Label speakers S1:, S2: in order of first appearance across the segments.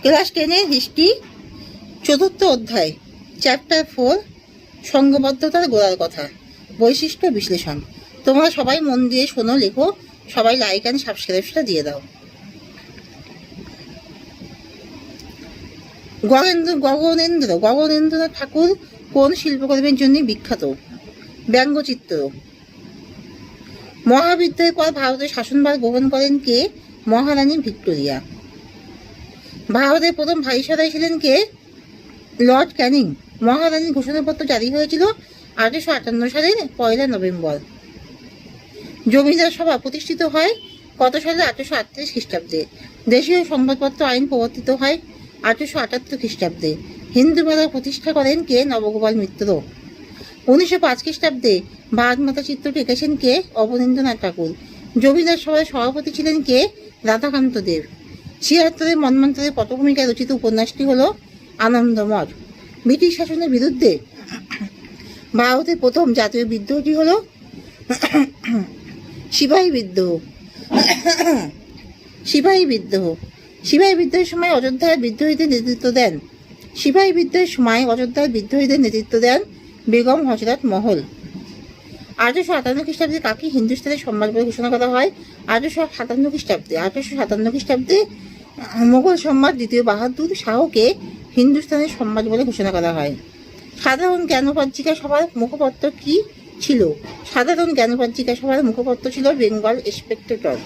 S1: Class 10-এর history, 4th অধ্যায়, chapter 4, সংঘবদ্ধতার গোড়ার কথা, বৈশিষ্ট্য বিশ্লেষণ। তোমরা সবাই মন দিয়ে শোনো, লেখো, সবাই লাইক অ্যান্ড সাবস্ক্রাইবটা দিয়ে দাও। গগনেন্দ্রনাথ ঠাকুর কোন শিল্পকর্মের জন্য বিখ্যাত? ব্যঙ্গচিত্র। মহাবিদ্রোহের পর ভারতের শাসনভার গ্রহণ করেন কে? মহারানী ভিক্টোরিয়া। ভারতের প্রথম ভাইসরয় ছিলেন কে? লর্ড ক্যানিং। মহারানীর ঘোষণাপত্র জারি হয়েছিল 1858 সালের 1 নভেম্বর। জমিদার সভা প্রতিষ্ঠিত হয় কত সালে? 1838 খ্রিস্টাব্দে। দেশীয় সংবাদপত্র আইন প্রবর্তিত হয় 1878 খ্রিস্টাব্দে। হিন্দু মেলা প্রতিষ্ঠা করেন কে? নবগোপাল মিত্র। 1905 খ্রিস্টাব্দে ভারত মাতা চিত্রটি এঁকেছেন কে? অবনীন্দ্রনাথ ঠাকুর। জমিদার সভার সভাপতি ছিলেন কে? রাধাকান্ত দেব। 76-এর মন্বন্তরের পটভূমিকায় রচিত উপন্যাসটি হল আনন্দমঠ। ব্রিটিশ শাসনের বিরুদ্ধে ভারতের প্রথম জাতীয় বিদ্রোহটি হল সিপাহী বিদ্রোহ। সিপাহী বিদ্রোহের সময় অযোধ্যার বিদ্রোহীদের নেতৃত্ব দেন বেগম হযরত মহল। 1857 খ্রিস্টাব্দে কাকে হিন্দুস্তানের সম্রাট বলে ঘোষণা করা হয়? 1857 খ্রিস্টাব্দে মোগল সম্রাট দ্বিতীয় বাহাদুর শাহকে হিন্দুস্তানের সম্রাট বলে ঘোষণা করা হয়। সাধারণ জ্ঞানপঞ্জিকা সভার মুখপত্র কি ছিল? ছিল বেঙ্গল স্পেক্টেটর।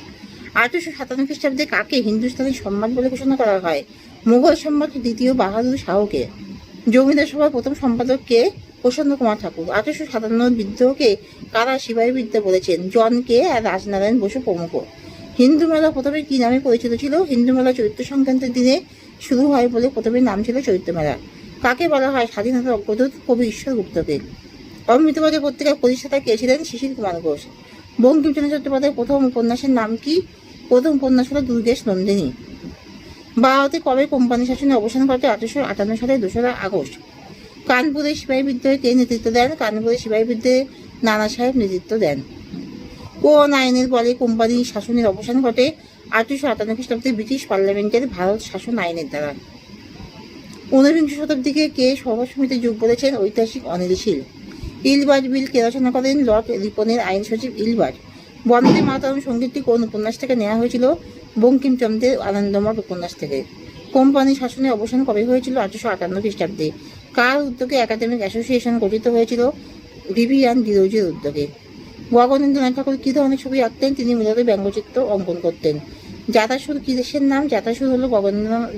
S1: 1857 খ্রিস্টাব্দে কাকে হিন্দুস্তানের সম্রাট বলে ঘোষণা করা হয়? মুঘল সম্রাট দ্বিতীয় বাহাদুর শাহকে। জমিদার সভার প্রথম সম্পাদক কে? প্রসন্ন কুমার ঠাকুর। 1857 বিদ্রোহকে কারা সিপাহী বিদ্রোহ বলেছেন? জন কে আর রাজনারায়ণ বসু প্রমুখ। হিন্দু মেলা প্রথমে কি নামে পরিচিত ছিল? হিন্দু মেলা চৈত্র সংক্রান্তির দিনে শুরু হয় বলে প্রথমে নাম ছিল চৈত্র মেলা। কাকে বলা হয় স্বাধীনতার অগ্রদূত? কবি ঈশ্বর গুপ্তকে। অমৃতবাজার পত্রিকার প্রতিষ্ঠাতা কে ছিলেন? শিশির কুমার ঘোষ। বঙ্কিমচন্দ্র চট্টোপাধ্যায়ের প্রথম উপন্যাসের নাম কি? প্রথম উপন্যাস হল দুর্গেশ নন্দিনী। ভারতে কবে কোম্পানি শাসনে অবসান ঘটে? 1858 সালের 2রা আগস্ট। কানপুরের সিপাহী বিদ্রোহে কে নেতৃত্ব দেন? কানপুরের সিপাহী বিদ্রোহে নানা সাহেব নেতৃত্ব দেন। কোন আইনের বলে কোম্পানি শাসনের অবসান ঘটে? 1858 খ্রিস্টাব্দে ব্রিটিশ পার্লামেন্টের ভারত শাসন আইনের দ্বারা। 19বিংশ শতাব্দীকে কে সভা সমিতি যুগ বলেছেন? ঐতিহাসিক অনিল শীল। ইলবার্ট বিল কে রচনা করেন? লর্ড রিপনের আইন সচিব ইলবার্ট। বন্দে মাতরম সঙ্গীতটি কোন উপন্যাস থেকে নেওয়া হয়েছিল? বঙ্কিমচন্দ্রের আনন্দমঠ উপন্যাস থেকে। কোম্পানি শাসনের অবসান কবে হয়েছিল? 1858 খ্রিস্টাব্দে। কার উদ্যোগে একাডেমিক অ্যাসোসিয়েশন গঠিত হয়েছিল? ভিভিয়ান ডিরোজের উদ্যোগে। গগনেন্দ্রনাথ ঠাকুর কী ধরনের ছবি আঁকতেন? তিনি মূলত ব্যঙ্গচিত্র অঙ্কন করতেন। জাতাসুর কী দেশের নাম? জাতাসুর হল গগনেন্দ্রনাথ